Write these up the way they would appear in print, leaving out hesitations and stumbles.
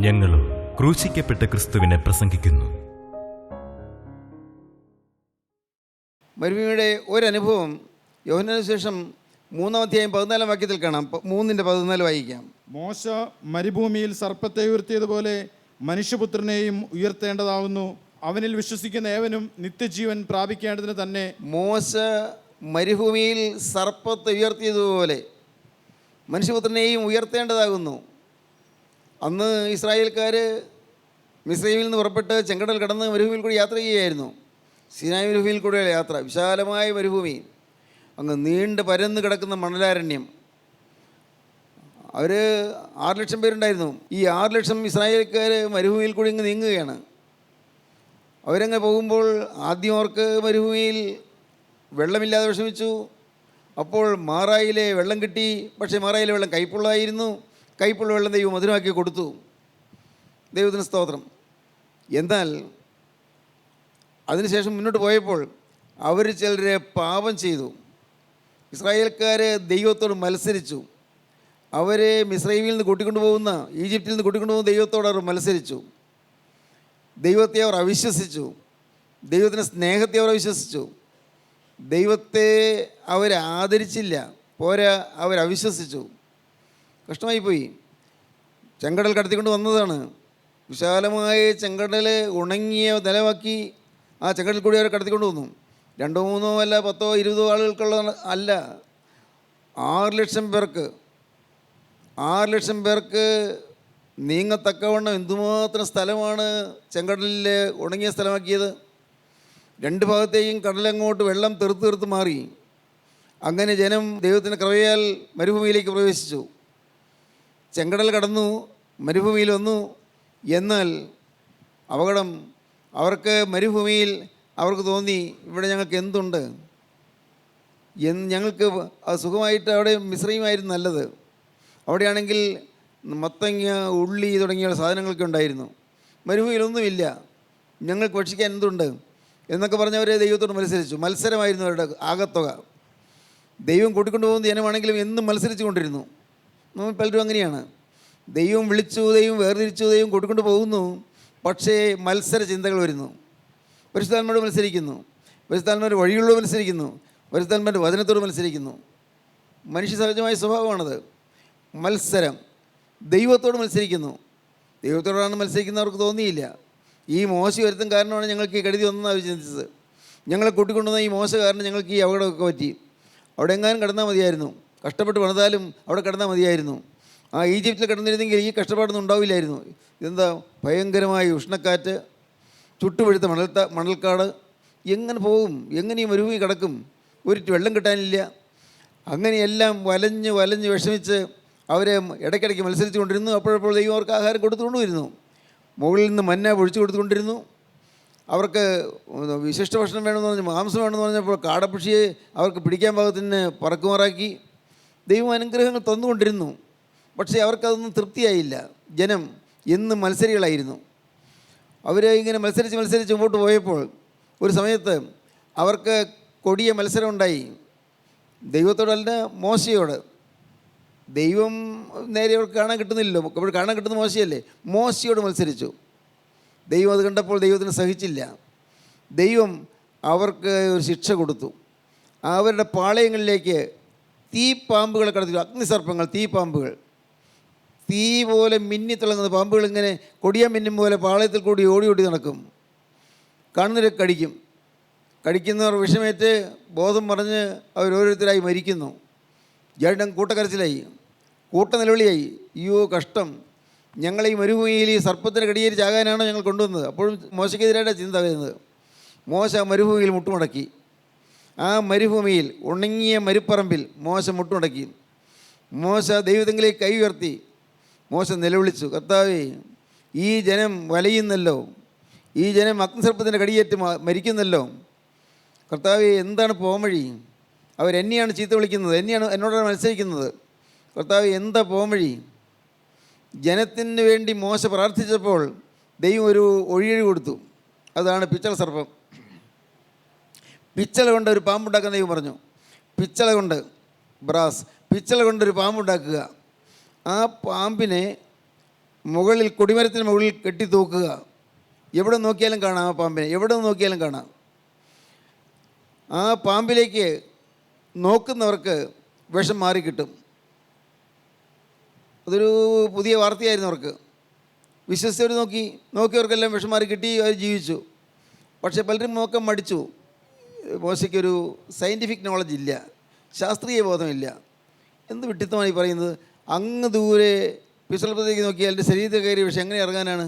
ഞങ്ങളും ക്രൂശിക്കപ്പെട്ട ക്രിസ്തുവിനെ പ്രസംഗിക്കുന്നു. മരുഭൂമിയുടെ ഒരനുഭവം യോഹന്നാന് ശേഷം 3-ാം അധ്യായം 14-ാം വാക്യത്തിൽ കാണാം. 3:14 വായിക്കാം. മോശ മരുഭൂമിയിൽ സർപ്പത്തെ ഉയർത്തിയതുപോലെ മനുഷ്യപുത്രനെയും ഉയർത്തേണ്ടതാവുന്നു. അവനിൽ വിശ്വസിക്കുന്ന ഏവനും നിത്യജീവൻ പ്രാപിക്കേണ്ടതിന് തന്നെ. മോശ മരുഭൂമിയിൽ സർപ്പത്തെ ഉയർത്തിയതുപോലെ മനുഷ്യപുത്രനെയും ഉയർത്തേണ്ടതാകുന്നു. അന്ന് ഇസ്രായേൽക്കാർ മിസ്രൈമിൽ നിന്ന് പുറപ്പെട്ട് ചെങ്കടൽ കടന്ന് മരുഭൂമിയിൽ കൂടി യാത്ര ചെയ്യുകയായിരുന്നു. സീനായ് മരുഭൂമിയിൽ കൂടെയുള്ള യാത്ര. വിശാലമായ മരുഭൂമി, അങ്ങ് നീണ്ട് പരന്ന് കിടക്കുന്ന മണലാരണ്യം. അവർ 6 ലക്ഷം പേരുണ്ടായിരുന്നു. ഈ 6 ലക്ഷം ഇസ്രായേൽക്കാർ മരുഭൂമിയിൽ കൂടി ഇങ്ങ് നീങ്ങുകയാണ്. അവരങ്ങ് പോകുമ്പോൾ ആദ്യം അവർക്ക് മരുഭൂമിയിൽ വെള്ളമില്ലാതെ വിഷമിച്ചു. അപ്പോൾ മാറായിലെ വെള്ളം കിട്ടി. പക്ഷേ മാറായിലെ വെള്ളം കയ്പുള്ളതായിരുന്നു. കയ്പുള്ള വെള്ളം ദൈവം മധുരമാക്കി കൊടുത്തു. ദൈവത്തിന് സ്തോത്രം. എന്നാൽ അതിനുശേഷം മുന്നോട്ട് പോയപ്പോൾ അവർ ചിലരെ പാപം ചെയ്തു. ഇസ്രായേൽക്കാർ ദൈവത്തോട് മത്സരിച്ചു. അവരെ മിസ്രൈമിൽ നിന്ന് കൂട്ടിക്കൊണ്ടു പോകുന്ന, ഈജിപ്തിൽ നിന്ന് കൂട്ടിക്കൊണ്ടു പോകുന്ന ദൈവത്തോട് അവർ മത്സരിച്ചു. ദൈവത്തെ അവർ അവിശ്വസിച്ചു. ദൈവത്തിൻ്റെ സ്നേഹത്തെ അവർ അവിശ്വസിച്ചു. ദൈവത്തെ അവർ ആദരിച്ചില്ല. പോരാ, അവരവിശ്വസിച്ചു. കഷ്ടമായിപ്പോയി. ചെങ്കടൽ കടത്തിക്കൊണ്ട് വന്നതാണ്. വിശാലമായ ചെങ്കടൽ ഉണങ്ങിയ നിലമാക്കി ആ ചെങ്കടൽ കൂടി അവരെ കടത്തിക്കൊണ്ട് വന്നു. 2-3 അല്ല 10-20 ആളുകൾക്കുള്ള അല്ല, 6 ലക്ഷം പേർക്ക് 6 ലക്ഷം പേർക്ക് നീങ്ങത്തക്കവണ്ണം എന്തുമാത്രം സ്ഥലമാണ് ചെങ്കടലിൽ ഉണങ്ങിയ സ്ഥലമാക്കിയത്. 2 ഭാഗത്തേക്കും കടലങ്ങോട്ട് വെള്ളം തെറുത്ത് മാറി. അങ്ങനെ ജനം ദൈവത്തിൻ്റെ കൃപയാൽ മരുഭൂമിയിലേക്ക് പ്രവേശിച്ചു. ചെങ്കടൽ കടന്നു, മരുഭൂമിയിൽ വന്നു. എന്നാൽ അപകടം, അവർക്ക് മരുഭൂമിയിൽ അവർക്ക് തോന്നി, ഇവിടെ ഞങ്ങൾക്ക് എന്തുണ്ട്, ഞങ്ങൾക്ക് സുഖമായിട്ട് അവിടെ മിശ്രയുമായിരുന്നു നല്ലത്. അവിടെയാണെങ്കിൽ മത്തങ്ങ, ഉള്ളി തുടങ്ങിയ സാധനങ്ങളൊക്കെ ഉണ്ടായിരുന്നു. മരുഭൂമിയിലൊന്നുമില്ല, ഞങ്ങൾക്ക് ഭക്ഷിക്കാൻ എന്തുണ്ട് എന്നൊക്കെ പറഞ്ഞവർ ദൈവത്തോട് മത്സരിച്ചു. മത്സരമായിരുന്നു അവരുടെ ആകത്തുക. ദൈവം കൂട്ടിക്കൊണ്ടു പോകുന്ന ജനമാണെങ്കിലും എന്നും മത്സരിച്ചു കൊണ്ടിരുന്നു. നമ്മൾ പലരും അങ്ങനെയാണ്. ദൈവം വിളിച്ചു, ദൈവം വേർതിരിച്ചു, ദൈവം കൂട്ടിക്കൊണ്ട് പോകുന്നു. പക്ഷേ മത്സര ചിന്തകൾ വരുന്നു. പരിശുദ്ധാത്മാവോട് മത്സരിക്കുന്നു, പരിശുദ്ധാത്മാവിൻ്റെ വഴികളോട് മത്സരിക്കുന്നു, പരിശുദ്ധാത്മാവിൻ്റെ വചനത്തോട് മത്സരിക്കുന്നു. മനുഷ്യ സഹജമായ സ്വഭാവമാണത്, മത്സരം. ദൈവത്തോട് മത്സരിക്കുന്നു. ദൈവത്തോടാണ് മത്സരിക്കുന്നവർക്ക് തോന്നിയില്ല. ഈ മോശ വരുത്തും കാരണമാണ് ഞങ്ങൾക്ക് ഈ കരുതി വന്നതെന്ന് അവർ ചിന്തിച്ചത്. ഞങ്ങളെ കൂട്ടിക്കൊണ്ടുവന്ന ഈ മോശ കാരണം ഞങ്ങൾക്ക് ഈ അപകടമൊക്കെ പറ്റി. അവിടെ എങ്ങാനും കിടന്നാൽ മതിയായിരുന്നു. കഷ്ടപ്പെട്ട് പണിതാലും അവിടെ കിടന്നാൽ മതിയായിരുന്നു. ആ ഈജിപ്തിൽ കിടന്നിരുന്നെങ്കിൽ ഈ കഷ്ടപ്പാടൊന്നും ഉണ്ടാവില്ലായിരുന്നു. ഇതെന്താ ഭയങ്കരമായ ഉഷ്ണക്കാറ്റ്, ചുട്ടുപഴുത്ത മണൽക്കാട്. എങ്ങനെ പോകും? എങ്ങനെ ഈ മരുഭൂമി കിടക്കും? ഒരു വെള്ളം കിട്ടാനില്ല. അങ്ങനെയെല്ലാം വലഞ്ഞ് വിഷമിച്ച് അവരെ ഇടയ്ക്കിടയ്ക്ക് മത്സരിച്ചു കൊണ്ടിരുന്നു. അപ്പോഴപ്പോൾ ദൈവം അവർക്ക് ആഹാരം കൊടുത്തുകൊണ്ടുവരുന്നു. മുകളിൽ നിന്ന് മന്ന പൊഴിച്ചു കൊടുത്തുകൊണ്ടിരുന്നു. അവർക്ക് വിശിഷ്ട ഭക്ഷണം വേണമെന്ന് പറഞ്ഞ്, മാംസം വേണമെന്ന് പറഞ്ഞപ്പോൾ കാടപ്പക്ഷിയെ അവർക്ക് പിടിക്കാൻ പാകത്തിന് പറക്കുമാറാക്കി. ദൈവം അനുഗ്രഹങ്ങൾ തന്നുകൊണ്ടിരുന്നു. പക്ഷേ അവർക്കതൊന്നും തൃപ്തിയായില്ല. ജനം എന്നും മത്സരികളായിരുന്നു. അവർ ഇങ്ങനെ മത്സരിച്ച് മുമ്പോട്ട് പോയപ്പോൾ ഒരു സമയത്ത് അവർക്ക് കൊടിയ മത്സരം ഉണ്ടായി. ദൈവത്തോടല്ല, മോശയോട്. ദൈവം നേരെ അവർക്ക് കാണാൻ കിട്ടുന്നില്ലല്ലോ. അപ്പോൾ കാണാൻ കിട്ടുന്ന മോശയല്ലേ. മോശയോട് മത്സരിച്ചു. ദൈവം അത് കണ്ടപ്പോൾ ദൈവത്തിന് സഹിച്ചില്ല. ദൈവം അവർക്ക് ഒരു ശിക്ഷ കൊടുത്തു. അവരുടെ പാളയങ്ങളിലേക്ക് തീപ്പാമ്പുകളെ കടത്തി. അഗ്നിസർപ്പങ്ങൾ, തീപ്പാമ്പുകൾ, തീ പോലെ മിന്നിത്തിളങ്ങുന്ന പാമ്പുകൾ ഇങ്ങനെ കൊടിയ മിന്നും പോലെ പാളയത്തിൽ കൂടി ഓടി നടക്കും. കണ്ണുരെ കടിക്കുന്നവർ വിഷമേറ്റ് ബോധം മറിഞ്ഞ് അവരോരോരുത്തരായി മരിക്കുന്നു. ജഡം കൂട്ടക്കരച്ചിലായി, കൂട്ടനിലവിളിയായി. അയ്യോ കഷ്ടം, ഞങ്ങളെ ഈ മരുഭൂമിയിൽ ഈ സർപ്പത്തിന് കടിയേരി ചാകാനാണ് ഞങ്ങൾ കൊണ്ടുവന്നത്. അപ്പോഴും മോശയ്ക്കെതിരായിട്ട് ചിന്ത വരുന്നത്. മോശ മരുഭൂമിയിൽ മുട്ടുമടക്കി. ആ മരുഭൂമിയിൽ ഉണങ്ങിയ മരുപ്പറമ്പിൽ മോശ മുട്ടുമടക്കി. മോശ ദൈവത്തിലേക്ക് കൈ ഉയർത്തി. മോശ നിലവിളിച്ചു, കർത്താവേ, ഈ ജനം വലയുന്നല്ലോ, ഈ ജനം അഗ്നിസർപ്പത്തിൻ്റെ കടിയേറ്റ് മരിക്കുന്നല്ലോ. കർത്താവേ, എന്താണ് പോംവഴി? അവരെന്നെയാണ് ചീത്ത വിളിക്കുന്നത്, എന്നോടാണ് മത്സരിക്കുന്നത്. കർത്താവേ, എന്താ പോംവഴി? ജനത്തിന് വേണ്ടി മോശ പ്രാർത്ഥിച്ചപ്പോൾ ദൈവം ഒരു ഒഴിയഴി കൊടുത്തു. അതാണ് പിച്ചള സർപ്പം. പിച്ചള കൊണ്ട് ഒരു പാമ്പുണ്ടാക്കാൻ ദൈവം പറഞ്ഞു. പിച്ചള കൊണ്ട്, ബ്രാസ്, പിച്ചള കൊണ്ടൊരു പാമ്പുണ്ടാക്കുക. ആ പാമ്പിനെ മുകളിൽ കൊടിമരത്തിന് മുകളിൽ കെട്ടി തൂക്കുക. എവിടെ നോക്കിയാലും കാണാം ആ പാമ്പിനെ, എവിടെ നോക്കിയാലും കാണാം. ആ പാമ്പിലേക്ക് നോക്കുന്നവർക്ക് വിഷം മാറിക്കിട്ടും. അതൊരു പുതിയ വാർത്തയായിരുന്നു അവർക്ക്. വിശ്വസിച്ചവർ നോക്കിയവർക്കെല്ലാം വിഷം മാറി കിട്ടി, അവർ ജീവിച്ചു. പക്ഷേ പലരും നോക്കാൻ മടിച്ചു. മോശയ്ക്കൊരു സയൻറ്റിഫിക് നോളജ് ഇല്ല, ശാസ്ത്രീയ ബോധമില്ല. എന്ത് വിട്ടിത്തമാണ് ഈ പറയുന്നത്? അങ്ങ് ദൂരെ പിച്ചളപ്പത്തേക്ക് നോക്കിയാൽ എൻ്റെ ശരീരത്തിൽ കയറിയ വിഷം എങ്ങനെ ഇറങ്ങാനാണ്?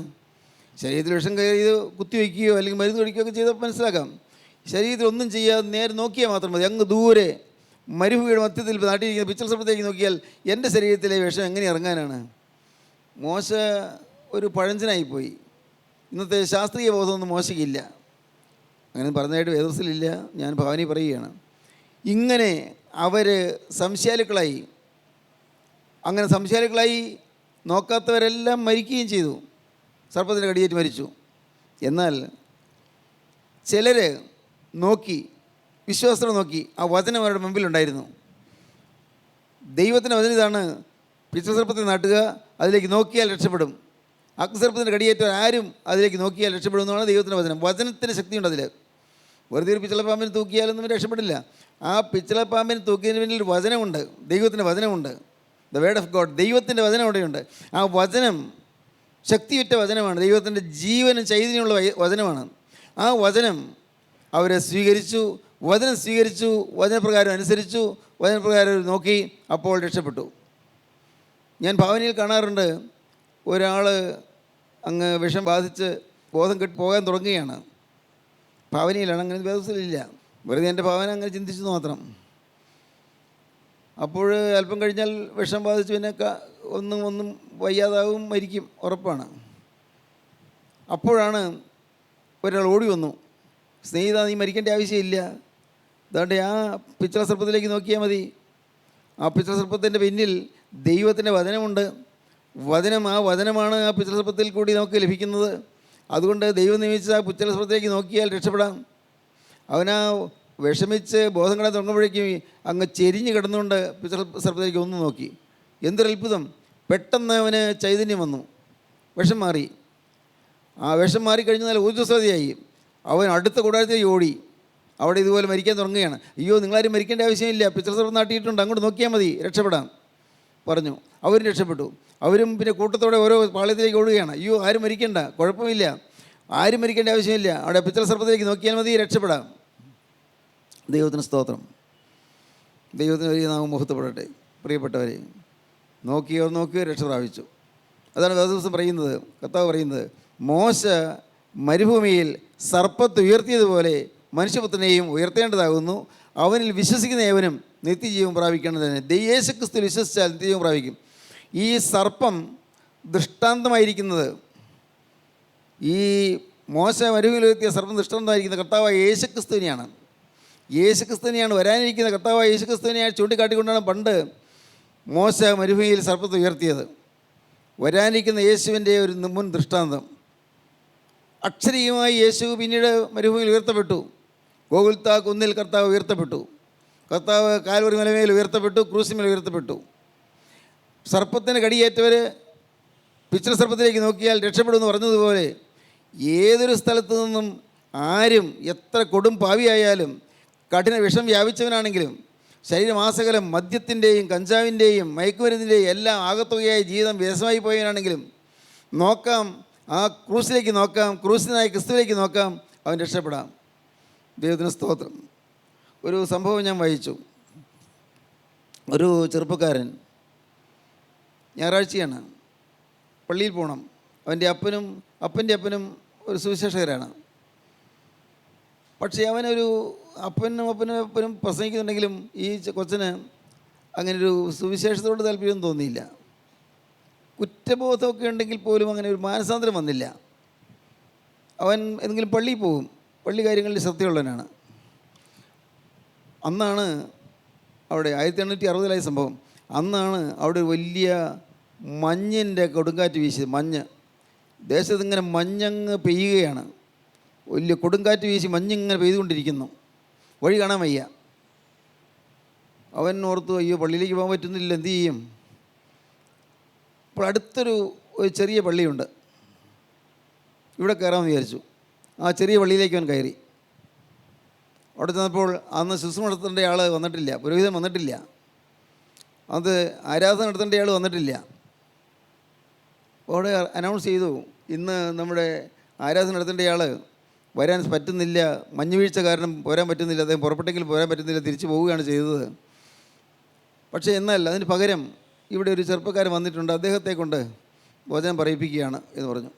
ശരീരത്തിൽ വിഷം കയറിയത് കുത്തിവയ്ക്കുകയോ അല്ലെങ്കിൽ മരുന്ന് കഴിക്കുകയോ ഒക്കെ ചെയ്താൽ മനസ്സിലാക്കാം. ശരീരത്തിൽ ഒന്നും ചെയ്യാതെ നേരെ നോക്കിയാൽ മാത്രം മതി. അങ്ങ് ദൂരെ മരുഭൂമിയുടെ മധ്യത്തിൽ നാട്ടിലിരിക്കുന്ന പിച്ചളപ്പത്തേക്ക് നോക്കിയാൽ എൻ്റെ ശരീരത്തിലെ വിഷം എങ്ങനെ ഇറങ്ങാനാണ്? മോശ ഒരു പഴഞ്ചനായിപ്പോയി. ഇന്നത്തെ ശാസ്ത്രീയ ബോധമൊന്നും മോശയ്ക്കില്ല. അങ്ങനെ പറഞ്ഞതായിട്ട് വേദോസിലില്ല, ഞാൻ ഭാവനയിൽ പറയുകയാണ്. ഇങ്ങനെ അവർ സംശയാലുക്കളായി. അങ്ങനെ സംശയാലുക്കളായി നോക്കാത്തവരെല്ലാം മരിക്കുകയും ചെയ്തു, സർപ്പത്തിൻ്റെ കടിയേറ്റ് മരിച്ചു. എന്നാൽ ചിലർ നോക്കി, വിശ്വാസത്തോടെ നോക്കി. ആ വചനം അവരുടെ മുമ്പിലുണ്ടായിരുന്നു. ദൈവത്തിൻ്റെ വചനം ഇതാണ്: പിച്ചസർപ്പത്തെ നാട്ടുക, അതിലേക്ക് നോക്കിയാൽ രക്ഷപ്പെടും. അഗ്നിസർപ്പത്തിൻ്റെ കടിയേറ്റ ആരും അതിലേക്ക് നോക്കിയാൽ രക്ഷപ്പെടുമെന്നാണ് ദൈവത്തിൻ്റെ വചനം. വചനത്തിൻ്റെ ശക്തിയുണ്ട് അതിൽ. വെറുതെ ഒരു പിച്ചളപ്പാമ്പിന് തൂക്കിയാലൊന്നും രക്ഷപ്പെടില്ല. ആ പിച്ചളപ്പാമ്പിന് തൂക്കിയതിന് പിന്നിൽ ഒരു വചനമുണ്ട്, ദൈവത്തിൻ്റെ വചനമുണ്ട്. ദ വേർഡ് ഓഫ് ഗോഡ്, ദൈവത്തിൻ്റെ വചനം അവിടെയുണ്ട്. ആ വചനം ശക്തിയുറ്റ വചനമാണ്, ദൈവത്തിൻ്റെ ജീവനും ചൈതന്യമുള്ള വചനമാണ്. ആ വചനം അവരെ സ്വീകരിച്ചു, വചനം സ്വീകരിച്ചു, വചനപ്രകാരം അനുസരിച്ചു, വചനപ്രകാരം നോക്കി, അപ്പോൾ രക്ഷപ്പെട്ടു. ഞാൻ ഭാവനയിൽ കാണാറുണ്ട്, ഒരാൾ അങ്ങ് വിഷം ബാധിച്ച് ബോധം കെട്ട് പോകാൻ തുടങ്ങുകയാണ്. ഭാവനയിലാണ്, അങ്ങനെ ദിവസമില്ല, വെറുതെ എൻ്റെ ഭാവന അങ്ങനെ ചിന്തിച്ചു മാത്രം. അപ്പോൾ അല്പം കഴിഞ്ഞാൽ വിഷം ബാധിച്ച് പിന്നെ ഒന്നും വയ്യാതാവും, മരിക്കും, ഉറപ്പാണ്. അപ്പോഴാണ് ഒരാൾ ഓടി വന്നു, സ്നേഹിത നീ മരിക്കേണ്ട ആവശ്യമില്ല, അതുകൊണ്ട് ആ പിച്ചളസർപ്പത്തിലേക്ക് നോക്കിയാൽ മതി. ആ പിച്ചളസർപ്പത്തിൻ്റെ പിന്നിൽ ദൈവത്തിൻ്റെ വചനമുണ്ട്. ആ വചനമാണ് ആ പിച്ചളസർപ്പത്തിൽ കൂടി നമുക്ക് ലഭിക്കുന്നത്. അതുകൊണ്ട് ദൈവം നിയമിച്ച ആ പിച്ചളസർപ്പത്തിലേക്ക് നോക്കിയാൽ രക്ഷപ്പെടാം. അവനാ വിഷമിച്ച് ബോധം കെടാൻ തുടങ്ങുമ്പോഴേക്കും അങ്ങ് ചെരിഞ്ഞ് കിടന്നുകൊണ്ട് പിച്ചളസർപ്പത്തിലേക്ക് ഒന്ന് നോക്കി. എന്തൊരത്ഭുതം! പെട്ടെന്ന് അവന് ചൈതന്യം വന്നു, വിഷം മാറി. ആ വിഷം മാറിക്കഴിഞ്ഞാൽ ഊർജ്ജസ്വതയായി. അവൻ അടുത്ത കൂടാരത്തേക്ക് ഓടി. അവിടെ ഇതുപോലെ മരിക്കാൻ തുടങ്ങുകയാണ്. അയ്യോ നിങ്ങളാരും മരിക്കേണ്ട ആവശ്യമില്ല, പിച്ചളസർപ്പം നാട്ടിയിട്ടുണ്ട്, അങ്ങോട്ട് നോക്കിയാൽ മതി, രക്ഷപ്പെടാം പറഞ്ഞു. അവരും രക്ഷപ്പെട്ടു. അവരും പിന്നെ കൂട്ടത്തോടെ ഓരോ പാളയത്തിലേക്ക് ഓടുകയാണ്. അയ്യോ ആരും മരിക്കേണ്ട, കുഴപ്പമില്ല, ആരും മരിക്കേണ്ട ആവശ്യമില്ല, അവിടെ പിച്ചളസർപ്പത്തിലേക്ക് നോക്കിയാൽ മതി, രക്ഷപ്പെടാം. ദൈവത്തിന് സ്തോത്രം, ദൈവത്തിന് വലിയ നാമം മഹത്വപ്പെടട്ടെ. പ്രിയപ്പെട്ടവരെ, നോക്കിയോ രക്ഷ പ്രാപിച്ചു. അതാണ് വേദപുസ്തകം പറയുന്നത്, കർത്താവ് പറയുന്നത്, മോശ മരുഭൂമിയിൽ സർപ്പത്തെ ഉയർത്തിയതുപോലെ മനുഷ്യപുത്രനെയും ഉയർത്തേണ്ടതാകുന്നു. അവനിൽ വിശ്വസിക്കുന്ന ഏവനും നിത്യജീവൻ പ്രാപിക്കേണ്ടതിന്. യേശുക്രിസ്തുവിൽ വിശ്വസിച്ചാൽ നിത്യജീവൻ പ്രാപിക്കും. ഈ സർപ്പം ദൃഷ്ടാന്തമായിരിക്കുന്നത്, ഈ മോശ മരുഭൂമിയിൽ ഉയർത്തിയ സർപ്പം ദൃഷ്ടാന്തമായിരിക്കുന്ന കർത്താവായ യേശുക്രിസ്തുവിനെയാണ് വരാനിരിക്കുന്ന കർത്താവായ യേശുക്രിസ്തുവിനെയാണ് ചൂണ്ടിക്കാട്ടിക്കൊണ്ടാണ് പണ്ട് മോശ മരുഭൂമിയിൽ സർപ്പത്തെ ഉയർത്തിയത്. വരാനിരിക്കുന്ന യേശുവിൻ്റെ ഒരു മുൻ ദൃഷ്ടാന്തം. അക്ഷരീയമായി യേശു പിന്നീട് മരുഭൂമിയിൽ ഉയർത്തപ്പെട്ടു. ഗോകുൽത്താ കുന്നിൽ കർത്താവ് ഉയർത്തപ്പെട്ടു. കർത്താവ് കാൽവറി മലമേൽ ഉയർത്തപ്പെട്ടു, ക്രൂസിന്മേൽ ഉയർത്തപ്പെട്ടു. സർപ്പത്തിന് കടിയേറ്റവർ പിച്ചളസർപ്പത്തിലേക്ക് നോക്കിയാൽ രക്ഷപ്പെടുമെന്ന് പറഞ്ഞതുപോലെ ഏതൊരു സ്ഥലത്തു നിന്നും ആരും എത്ര കൊടും പാവിയായാലും കഠിന വിഷം വ്യാപിച്ചവനാണെങ്കിലും ശരീരമാസകലം മദ്യത്തിൻ്റെയും കഞ്ചാവിൻ്റെയും മയക്കുമരുന്നിൻ്റെയും എല്ലാം ആകത്തുകയായ ജീവിതം വിരസമായി പോയവനാണെങ്കിലും നോക്കാം, ആ ക്രൂസിലേക്ക് നോക്കാം, ക്രൂസിനായ ക്രിസ്തുവിലേക്ക് നോക്കാം, അവൻ രക്ഷപ്പെടാം. ദൈവത്തിന് സ്തോത്രം. ഒരു സംഭവം ഞാൻ വായിച്ചു. ഒരു ചെറുപ്പക്കാരൻ ഞായറാഴ്ചയാണ്, പള്ളിയിൽ പോകണം. അവൻ്റെ അപ്പൻ്റെ അപ്പനും ഒരു സുവിശേഷകരാണ്. പക്ഷേ അവനൊരു അപ്പനും പ്രസംഗിക്കുന്നുണ്ടെങ്കിലും ഈ കൊച്ചന് അങ്ങനൊരു സുവിശേഷത്തോട് താല്പര്യം തോന്നിയില്ല. കുറ്റബോധമൊക്കെ ഉണ്ടെങ്കിൽ പോലും അങ്ങനെ ഒരു മാനസാന്തരം വന്നില്ല. അവൻ എന്തെങ്കിലും പള്ളിയിൽ പോകും, പള്ളി കാര്യങ്ങളിൽ ശ്രദ്ധയുള്ളവനാണ്. അന്നാണ് അവിടെ 1860 സംഭവം. അന്നാണ് അവിടെ വലിയ മഞ്ഞിൻ്റെ കൊടുങ്കാറ്റ് വീശിയത്. ദേശത്തിങ്ങനെ മഞ്ഞങ്ങ് പെയ്യുകയാണ്. വലിയ കൊടുങ്കാറ്റ് വീശി മഞ്ഞിങ്ങനെ പെയ്തുകൊണ്ടിരിക്കുന്നു. വഴി കാണാൻ വയ്യ. അവൻ ഓർത്തു, അയ്യോ പള്ളിയിലേക്ക് പോകാൻ പറ്റുന്നില്ല, എന്തു ചെയ്യും? അപ്പോൾ അടുത്തൊരു ഒരു ചെറിയ പള്ളിയുണ്ട്, ഇവിടെ കയറാമെന്ന് വിചാരിച്ചു. ആ ചെറിയ പള്ളിയിലേക്ക് അവൻ കയറി. അവിടെ ചെന്നപ്പോൾ അന്ന് ശുശ്രൂഷ നടത്തേണ്ട ആൾ വന്നിട്ടില്ല, പുരോഹിതൻ വന്നിട്ടില്ല, അത് ആരാധന നടത്തേണ്ട ആൾ വന്നിട്ടില്ല. അവിടെ അനൗൺസ് ചെയ്തു, ഇന്ന് നമ്മുടെ ആരാധന നടത്തേണ്ട ആൾ വരാൻ പറ്റുന്നില്ല, മഞ്ഞുവീഴ്ച കാരണം പോരാൻ പറ്റുന്നില്ല, അദ്ദേഹം പുറപ്പെട്ടെങ്കിൽ പോരാൻ പറ്റുന്നില്ല, തിരിച്ചു പോവുകയാണ് ചെയ്തത്. പക്ഷേ എന്നാൽ അതിന് പകരം ഇവിടെ ഒരു ചെറുപ്പക്കാരൻ വന്നിട്ടുണ്ട്, അദ്ദേഹത്തെ കൊണ്ട് വചനം പറയിപ്പിക്കുകയാണ് എന്ന് പറഞ്ഞു.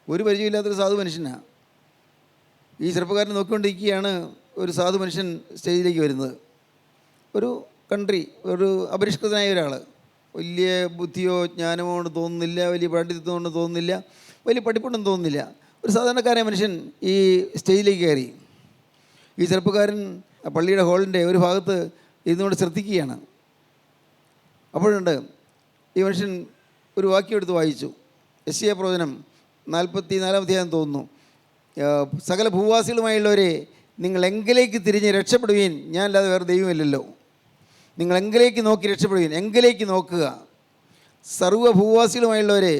ഒരു പരിചയമില്ലാത്തൊരു സാധു മനുഷ്യനാണ്. ഈ ചെറുപ്പക്കാരനെ നോക്കിക്കൊണ്ടിരിക്കുകയാണ് ഒരു സാധു മനുഷ്യൻ സ്റ്റേജിലേക്ക് വരുന്നത്. ഒരു ഒരു അപരിഷ്കൃതനായ ഒരാൾ, വലിയ ബുദ്ധിയോ ജ്ഞാനമോ കൊണ്ട് തോന്നുന്നില്ല, വലിയ പാണ്ഡിത്യത്വം കൊണ്ട് തോന്നുന്നില്ല, വലിയ പഠിപ്പുണ്ടെന്ന് തോന്നുന്നില്ല. ഒരു സാധാരണക്കാരായ മനുഷ്യൻ ഈ സ്റ്റേജിലേക്ക് കയറി. ഈ ചെറുപ്പക്കാരൻ പള്ളിയുടെ ഹാളിൻ്റെ ഒരു ഭാഗത്ത് ഇരുന്നുകൊണ്ട് ശ്രദ്ധിക്കുകയാണ്. അപ്പോഴുണ്ട് ഈ മനുഷ്യൻ ഒരു വാക്യം എടുത്ത് വായിച്ചു. യെശയ്യാ പ്രവചനം 44-ാം അധ്യായം തോന്നുന്നു. സകല ഭൂവാസികളുമായുള്ളവരെ നിങ്ങൾ എങ്കിലേക്ക് തിരിഞ്ഞ് രക്ഷപ്പെടുവീൻ, ഞാനല്ലാതെ വേറെ ദൈവമില്ലല്ലോ. നിങ്ങൾ എങ്കിലേക്ക് നോക്കി രക്ഷപ്പെടുവീൻ, എങ്കിലേക്ക് നോക്കുക. സർവ്വഭൂവാസികളുമായുള്ളവരെ,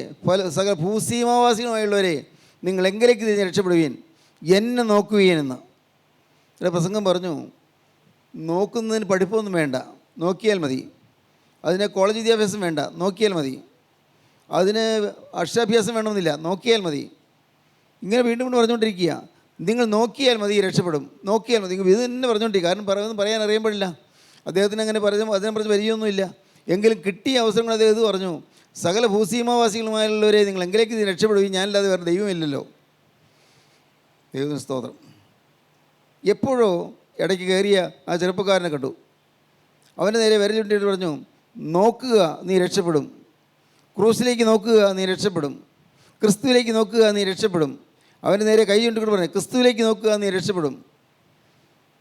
സകല ഭൂസീമാവാസികളുമായുള്ളവരെ നിങ്ങൾ എങ്കിലേക്ക് തിരിഞ്ഞ് രക്ഷപ്പെടുവീൻ, എന്നെ നോക്കുകയെന്ന്. ഒരു പ്രസംഗം പറഞ്ഞു, നോക്കുന്നതിന് പഠിപ്പൊന്നും വേണ്ട, നോക്കിയാൽ മതി. അതിന് കോളേജ് വിദ്യാഭ്യാസം വേണ്ട, നോക്കിയാൽ മതി. അതിന് അക്ഷരാഭ്യാസം വേണമെന്നില്ല, നോക്കിയാൽ മതി. ഇങ്ങനെ വീണ്ടും കൊണ്ട് പറഞ്ഞുകൊണ്ടിരിക്കുക. നിങ്ങൾ നോക്കിയാൽ മതി, രക്ഷപ്പെടും, നോക്കിയാൽ മതി. ഇത് തന്നെ പറഞ്ഞുകൊണ്ടിരിക്കുക. കാരണം പറയാൻ അറിയാൻ അദ്ദേഹത്തിന് അങ്ങനെ അതിനെ പറഞ്ഞ് പരിചയമൊന്നുമില്ല. എങ്കിലും കിട്ടിയ അവസരങ്ങൾ അദ്ദേഹം ഇത് പറഞ്ഞു, സകല ഭൂസീമാവാസികളുമായുള്ളവരെ നിങ്ങൾ എങ്കിലേക്ക് രക്ഷപ്പെടുകയും, ഞാനല്ലാതെ വേറെ ദൈവമില്ലല്ലോ. ദൈവത്തിന് സ്തോത്രം. എപ്പോഴോ ഇടയ്ക്ക് കയറിയ ആ ചെറുപ്പക്കാരനെ കണ്ടു. അവൻ്റെ നേരെ വിരൽ ചൂണ്ടിയിട്ട് പറഞ്ഞു, നോക്കുക നീ രക്ഷപ്പെടും, ക്രൂസിലേക്ക് നോക്കുക നീ രക്ഷപ്പെടും, ക്രിസ്തുവിലേക്ക് നോക്കുക നീ രക്ഷപ്പെടും. അവൻ്റെ നേരെ കൈ ചൂണ്ടിക്കൊണ്ട് പറഞ്ഞു, ക്രിസ്തുവിലേക്ക് നോക്കുക നീ രക്ഷപ്പെടും.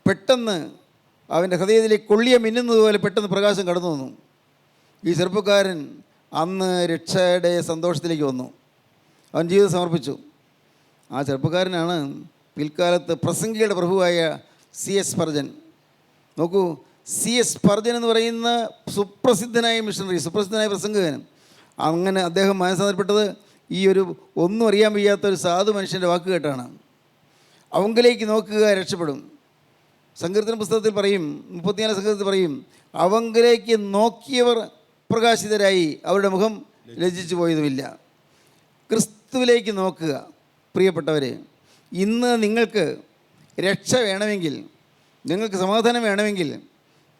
പെട്ടെന്ന് അവൻ്റെ ഹൃദയത്തിലേക്ക് കൊള്ളിയ മിന്നുന്നത് പോലെ പെട്ടെന്ന് പ്രകാശം കടന്നു വന്നു. ഈ ചെറുപ്പക്കാരൻ അന്ന് രക്ഷയുടെ സന്തോഷത്തിലേക്ക് വന്നു. അവൻ ജീവിതം സമർപ്പിച്ചു. ആ ചെറുപ്പക്കാരനാണ് പിൽക്കാലത്ത് പ്രസംഗിയുടെ പ്രഭുവായ C.S. സ്പർജൻ. നോക്കൂ, C.S. സ്പർജൻ എന്ന് പറയുന്ന സുപ്രസിദ്ധനായ മിഷണറി, സുപ്രസിദ്ധനായ പ്രസംഗകൻ. അങ്ങനെ അദ്ദേഹം മനസ്സാന്തരപ്പെട്ടത് ഈ ഒരു ഒന്നും അറിയാൻ വയ്യാത്ത ഒരു സാധു മനുഷ്യൻ്റെ വാക്ക് കേട്ടാണ്. അവങ്കിലേക്ക് നോക്കുക രക്ഷപ്പെടും. സങ്കീർത്തന പുസ്തകത്തിൽ പറയും, 34 സങ്കീർത്തനത്തിൽ പറയും, അവങ്കിലേക്ക് നോക്കിയവർ പ്രകാശിതരായി, അവരുടെ മുഖം ലജ്ജിച്ചു പോയതുമില്ല. ക്രിസ്തുവിലേക്ക് നോക്കുക. പ്രിയപ്പെട്ടവരെ, ഇന്ന് നിങ്ങൾക്ക് രക്ഷ വേണമെങ്കിൽ, നിങ്ങൾക്ക് സമാധാനം വേണമെങ്കിൽ,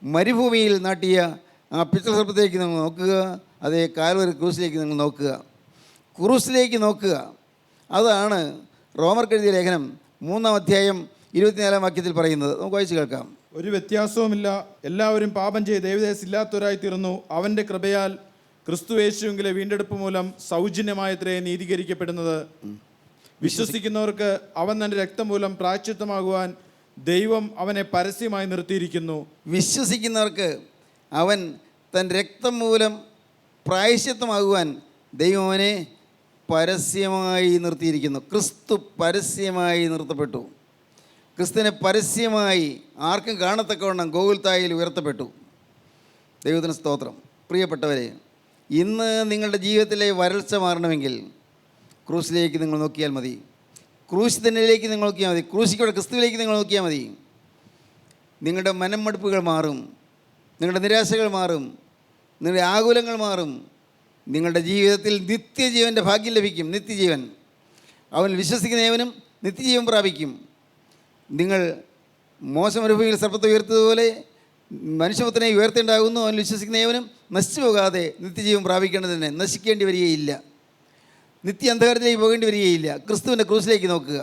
മരുഭൂമിയിൽ നാട്ടിയ ആ പിച്ചളസർപ്പത്തിലേക്ക് നിങ്ങൾ നോക്കുക, അതേ കാൽവരി ക്രൂസിലേക്ക് നിങ്ങൾ നോക്കുക, ക്രൂസിലേക്ക് നോക്കുക. അതാണ് റോമർക്കെഴുതിയ ലേഖനം 3-ാം അധ്യായം 24-ാം വാക്യത്തിൽ പറയുന്നത്. നമുക്ക് വായിച്ച് കേൾക്കാം. ഒരു വ്യത്യാസവുമില്ല, എല്ലാവരും പാപം ചെയ്ത് ദൈവദേശമില്ലാത്തവരായി തീർന്നു. അവൻ്റെ കൃപയാൽ ക്രിസ്തു യേശുവിലെ വീണ്ടെടുപ്പ് മൂലം സൗജന്യമായത്രേ നീതീകരിക്കപ്പെടുന്നത്. വിശ്വസിക്കുന്നവർക്ക് അവൻ തൻ്റെ രക്തം മൂലം പ്രായശ്ചിത്തമാകുവാൻ ദൈവം അവനെ പരസ്യമായി നിർത്തിയിരിക്കുന്നു. വിശ്വസിക്കുന്നവർക്ക് അവൻ തൻ്റെ രക്തം മൂലം പ്രായശ്ചിത്തമാകുവാൻ ദൈവം അവനെ പരസ്യമായി നിർത്തിയിരിക്കുന്നു. ക്രിസ്തു പരസ്യമായി നിർത്തപ്പെട്ടു. ക്രിസ്തുവിനെ പരസ്യമായി ആർക്കും കാണത്തക്കവണ്ണം ഗോകുൽത്തായിൽ ഉയർത്തപ്പെട്ടു. ദൈവത്തിന് സ്തോത്രം. പ്രിയപ്പെട്ടവരെ, ഇന്ന് നിങ്ങളുടെ ജീവിതത്തിലെ വരൾച്ച മാറണമെങ്കിൽ ക്രൂസിലേക്ക് നിങ്ങൾ നോക്കിയാൽ മതി. ക്രൂശ് തന്നിലേക്ക് നിങ്ങൾ നോക്കിയാൽ മതി. ക്രൂശിക്കൂടെ ക്രിസ്തുവിലേക്ക് നിങ്ങൾ നോക്കിയാൽ മതി. നിങ്ങളുടെ മനംമടുപ്പുകൾ മാറും, നിങ്ങളുടെ നിരാശകൾ മാറും, നിങ്ങളുടെ ആകുലങ്ങൾ മാറും. നിങ്ങളുടെ ജീവിതത്തിൽ നിത്യജീവൻ്റെ ഭാഗ്യം ലഭിക്കും. നിത്യജീവൻ അവൻ വിശ്വസിക്കുന്നവനും നിത്യജീവൻ പ്രാപിക്കും. നിങ്ങൾ മോശം മരുഭൂമിയിൽ സർപ്പത്തെ ഉയർത്തതുപോലെ മനുഷ്യപുത്രനെ ഉയർത്തേണ്ടാകുന്നു. അവൻ വിശ്വസിക്കുന്നവനും നശിച്ചു പോകാതെ നിത്യജീവൻ പ്രാപിക്കേണ്ടതിന് നശിക്കേണ്ടി വരികയില്ല, നിത്യ അന്ധകാരത്തിലേക്ക് പോകേണ്ടി വരികയില്ല. ക്രിസ്തുവിൻ്റെ ക്രൂസിലേക്ക് നോക്കുക.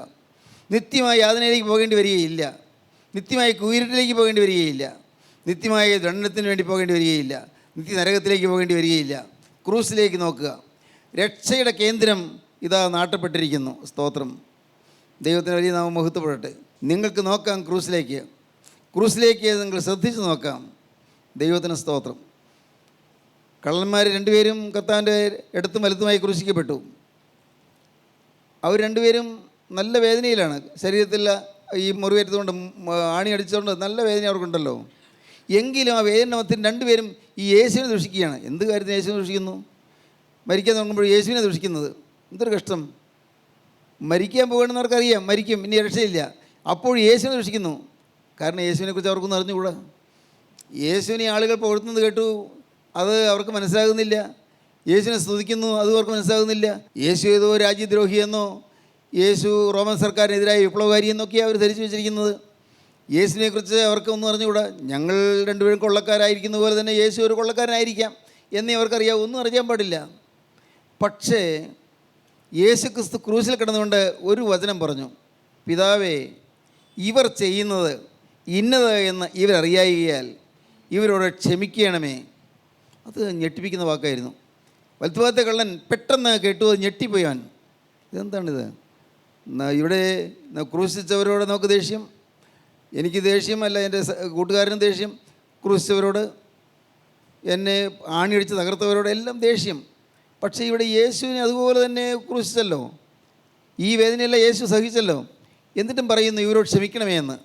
നിത്യമായ യാതനയിലേക്ക് പോകേണ്ടി വരികയില്ല, നിത്യമായ കൂരിട്ടിലേക്ക് പോകേണ്ടി വരികയില്ല, നിത്യമായ ദണ്ഡനത്തിന് വേണ്ടി പോകേണ്ടി വരികയില്ല, നിത്യ നരകത്തിലേക്ക് പോകേണ്ടി വരികയില്ല. ക്രൂസിലേക്ക് നോക്കുക. രക്ഷയുടെ കേന്ദ്രം ഇതാ നാട്ടപ്പെട്ടിരിക്കുന്നു. സ്തോത്രം. ദൈവത്തിന് വലിയ നാമം മഹത്വപ്പെടട്ടെ. നിങ്ങൾക്ക് നോക്കാം ക്രൂസിലേക്ക്. ക്രൂസിലേക്ക് നിങ്ങൾ ശ്രദ്ധിച്ച് നോക്കാം. ദൈവത്തിന് സ്തോത്രം. കള്ളന്മാർ രണ്ടുപേരും കർത്താവിൻ്റെ ഇടത്തും വലത്തുമായി ക്രൂശിക്കപ്പെട്ടു. അവർ രണ്ടുപേരും നല്ല വേദനയിലാണ്. ശരീരത്തിൽ ഈ മുറിവേറ്റതുകൊണ്ട്, ആണി അടിച്ചതുകൊണ്ട് നല്ല വേദന അവർക്കുണ്ടല്ലോ. എങ്കിലും ആ വേദന മധ്യത്തിൽ രണ്ടുപേരും ഈ യേശുവിനെ ദൂഷിക്കുകയാണ്. എന്ത് കാര്യത്തിന് യേശുവിനെ ദൂഷിക്കുന്നു? മരിക്കാൻ തുടങ്ങുമ്പോൾ യേശുവിനെ ദുഷിക്കുന്നത്. എന്തൊരു കഷ്ടം! മരിക്കാൻ പോകണമെന്നവർക്കറിയാം, മരിക്കും, ഇനി രക്ഷയില്ല. അപ്പോൾ യേശുവിനെ ദുഷിക്കുന്നു. കാരണം യേശുവിനെക്കുറിച്ച് അവർക്കൊന്നും അറിഞ്ഞുകൂടാ. യേശുവിനെ ആളുകൾ പുകഴ്ത്തുന്നത് കേട്ടു, അത് അവർക്ക് മനസ്സിലാകുന്നില്ല. യേശുവിനെ സ്തുതിക്കുന്നു, അത് അവർക്ക് മനസ്സിലാകുന്നില്ല. യേശു ഏതോ രാജ്യദ്രോഹിയെന്നോ യേശു റോമൻ സർക്കാരിനെതിരായ വിപ്ലവകാരി എന്നൊക്കെയാണ് അവർ ധരിച്ചു വെച്ചിരിക്കുന്നത്. യേശുവിനെക്കുറിച്ച് അവർക്ക് ഒന്നും അറിഞ്ഞുകൂടാ. ഞങ്ങൾ രണ്ടുപേരും കൊള്ളക്കാരായിരിക്കുന്ന പോലെ തന്നെ യേശു ഒരു കൊള്ളക്കാരനായിരിക്കാം എന്നേ അവർക്കറിയാം, ഒന്നും അറിയാൻ പാടില്ല. പക്ഷേ യേശു ക്രിസ്തു ക്രൂശിൽ കിടന്നുകൊണ്ട് ഒരു വചനം പറഞ്ഞു: പിതാവേ, ഇവർ ചെയ്യുന്നത് ഇന്നത് എന്ന് ഇവരറിയായികയാൽ ഇവരോട് ക്ഷമിക്കണമേ. അത് ഞെട്ടിപ്പിക്കുന്ന വാക്കായിരുന്നു. വലത്തുഭാഗത്തെ കള്ളൻ പെട്ടെന്ന് കേട്ടു, അത് ഞെട്ടിപ്പോയാൻ. ഇതെന്താണിത്? ഇവിടെ ക്രൂശിച്ചവരോട് നമുക്ക് ദേഷ്യം, എനിക്ക് ദേഷ്യമല്ല, എൻ്റെ കൂട്ടുകാരനും ദേഷ്യം, ക്രൂശിച്ചവരോട്, എന്നെ ആണിയടിച്ച് തകർത്തവരോട് എല്ലാം ദേഷ്യം. പക്ഷേ ഇവിടെ യേശുവിനെ അതുപോലെ തന്നെ ക്രൂശിച്ചല്ലോ, ഈ വേദനയെല്ലാം യേശു സഹിച്ചല്ലോ, എന്നിട്ടും പറയുന്നു ഇവരോട് ക്ഷമിക്കണമേ എന്ന്.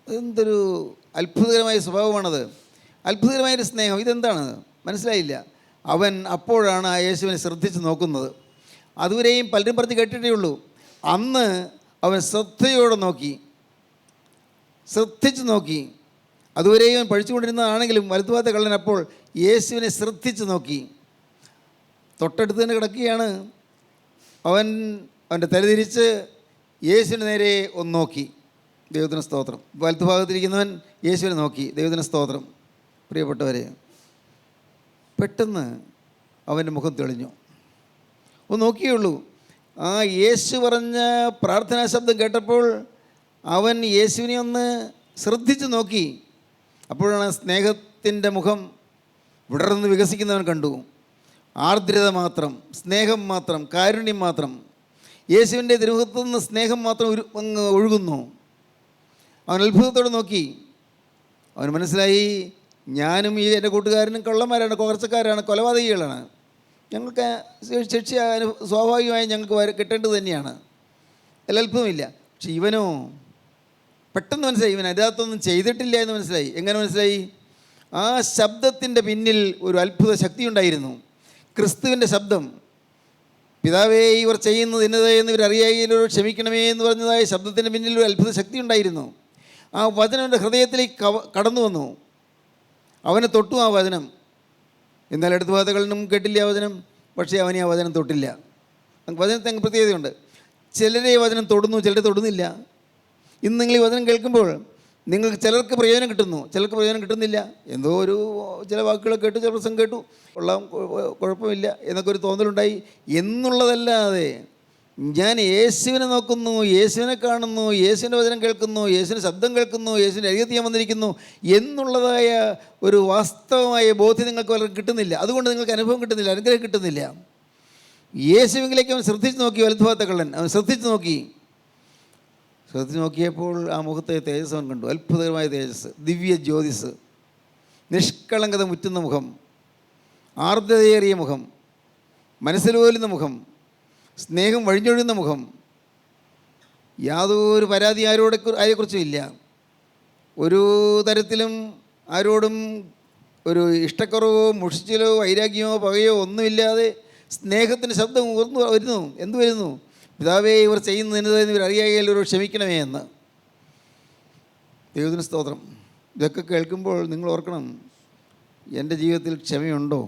എന്തൊരു അത്ഭുതകരമായ സ്വഭാവമാണത്, അത്ഭുതകരമായൊരു സ്നേഹം. ഇതെന്താണ് മനസ്സിലായില്ല. അവൻ അപ്പോഴാണ് ആ യേശുവിനെ ശ്രദ്ധിച്ച് നോക്കുന്നത്. അതുവരെയും പലരും പറഞ്ഞ് കേട്ടിട്ടേ ഉള്ളൂ. അന്ന് അവൻ ശ്രദ്ധയോടെ നോക്കി, ശ്രദ്ധിച്ച് നോക്കി. അതുവരെയും പഠിച്ചുകൊണ്ടിരുന്നതാണെങ്കിലും വലതുഭാഗത്തെ കള്ളൻ അപ്പോൾ യേശുവിനെ ശ്രദ്ധിച്ച് നോക്കി. തൊട്ടടുത്ത് തന്നെ കിടക്കുകയാണ്. അവൻ്റെ തലതിരിച്ച് യേശുവിന് നേരെ ഒന്ന് നോക്കി. ദൈവത്തിന് സ്തോത്രം. വലത്തുഭാഗത്തിരിക്കുന്നവൻ യേശുവിനെ നോക്കി. ദൈവത്തിന് സ്തോത്രം. പ്രിയപ്പെട്ടവരെ, പെട്ടെന്ന് അവൻ്റെ മുഖം തെളിഞ്ഞു. ഒന്ന് നോക്കിയുള്ളൂ. ആ യേശു പറഞ്ഞ പ്രാർത്ഥനാ ശബ്ദം കേട്ടപ്പോൾ അവൻ യേശുവിനെ ഒന്ന് ശ്രദ്ധിച്ച് നോക്കി. അപ്പോഴാണ് സ്നേഹത്തിൻ്റെ മുഖം വിടർന്ന് വികസിക്കുന്നവൻ കണ്ടു. ആർദ്രത മാത്രം, സ്നേഹം മാത്രം, കാരുണ്യം മാത്രം. യേശുവിൻ്റെ തിരുമുഖത്തു നിന്ന് സ്നേഹം മാത്രം അങ്ങ് ഒഴുകുന്നു. അവൻ അത്ഭുതത്തോടെ നോക്കി. അവന് മനസ്സിലായി, ഞാനും ഈ എൻ്റെ കൂട്ടുകാരനും കള്ളന്മാരാണ്, കൊകർച്ചക്കാരാണ്, കൊലപാതകികളാണ്. ഞങ്ങൾക്ക് ശിക്ഷ സ്വാഭാവികമായി ഞങ്ങൾക്ക് കിട്ടേണ്ടത് തന്നെയാണ്, അതിൽ അത്ഭുതമില്ല. പക്ഷെ ഇവനോ പെട്ടെന്ന് മനസ്സിലായി, ഇവൻ അതിനകത്തൊന്നും ചെയ്തിട്ടില്ല എന്ന് മനസ്സിലായി. എങ്ങനെ മനസ്സിലായി? ആ ശബ്ദത്തിൻ്റെ പിന്നിൽ ഒരു അത്ഭുത ശക്തി ഉണ്ടായിരുന്നു. ക്രിസ്തുവിൻ്റെ ശബ്ദം, പിതാവേ ഇവർ ചെയ്യുന്നത് ഇന്നത് എന്ന് ഇവരറിയായില്ലോ ക്ഷമിക്കണമേ എന്ന് പറഞ്ഞതായ ശബ്ദത്തിൻ്റെ പിന്നിൽ ഒരു അത്ഭുത ശക്തി ഉണ്ടായിരുന്നു. ആ വചനം എൻ്റെ ഹൃദയത്തിലേക്ക് കടന്നു വന്നു. അവനെ തൊട്ടു ആ വചനം. എന്നാൽ അടുത്ത വാദകളിലും കേട്ടില്ല ആ വചനം. പക്ഷേ അവനെ ആ വചനം തൊട്ടില്ല. വചനത്തെ അങ്ങ് പ്രത്യേകതയുണ്ട്. ചിലരെ വചനം തൊടുന്നു, ചിലരെ തൊടുന്നില്ല. ഇന്ന് നിങ്ങൾ ഈ വചനം കേൾക്കുമ്പോൾ നിങ്ങൾക്ക് ചിലർക്ക് പ്രയോജനം കിട്ടുന്നു, ചിലർക്ക് പ്രയോജനം കിട്ടുന്നില്ല. എന്തോ ചില വാക്കുകൾ കേട്ടു, ചില പ്രസംഗം കേട്ടു, കൊള്ളാം, കുഴപ്പമില്ല എന്നൊക്കെ ഒരു തോന്നലുണ്ടായി എന്നുള്ളതല്ലാതെ ഞാൻ യേശുവിനെ നോക്കുന്നു, യേശുവിനെ കാണുന്നു, യേശുവിൻ്റെ വചനം കേൾക്കുന്നു, യേശുവിൻ്റെ ശബ്ദം കേൾക്കുന്നു, യേശുവിൻ്റെ അരികത്ത് ഞാൻ വന്നിരിക്കുന്നു എന്നുള്ളതായ ഒരു വാസ്തവമായ ബോധ്യം നിങ്ങൾക്ക് വളരെ കിട്ടുന്നില്ല. അതുകൊണ്ട് നിങ്ങൾക്ക് അനുഭവം കിട്ടുന്നില്ല, അനുഗ്രഹം കിട്ടുന്നില്ല. യേശുവിലേക്ക് അവൻ ശ്രദ്ധിച്ച് നോക്കി. വലതുഭാഗത്തെ കള്ളൻ അവൻ ശ്രദ്ധിച്ച് നോക്കിയപ്പോൾ ആ മുഖത്തെ തേജസ് അവൻ കണ്ടു. അത്ഭുതകരമായ തേജസ്, ദിവ്യ ജ്യോതിസ്, നിഷ്കളങ്കത മുറ്റുന്ന മുഖം, ആർദ്രതയേറിയ മുഖം, മനസ്സിലോലുന്ന മുഖം, സ്നേഹം വഴിഞ്ഞൊഴുന്ന മുഖം. യാതൊരു പരാതി ആരെക്കുറിച്ചും ഇല്ല. ഒരു തരത്തിലും ആരോടും ഒരു ഇഷ്ടക്കുറവോ മുഷിച്ചിലോ വൈരാഗ്യമോ പകയോ ഒന്നുമില്ലാതെ സ്നേഹത്തിൻ്റെ ശബ്ദം വരുന്നു. എന്തു വരുന്നു? പിതാവേ ഇവർ ചെയ്യുന്നതിന് ഇവർ അറിയാകയാൽ ഒരു ക്ഷമിക്കണമേ എന്ന്. ദൈവത്തിന് സ്തോത്രം. ഇതൊക്കെ കേൾക്കുമ്പോൾ നിങ്ങൾ ഓർക്കണം, എൻ്റെ ജീവിതത്തിൽ ക്ഷമയുണ്ടോ?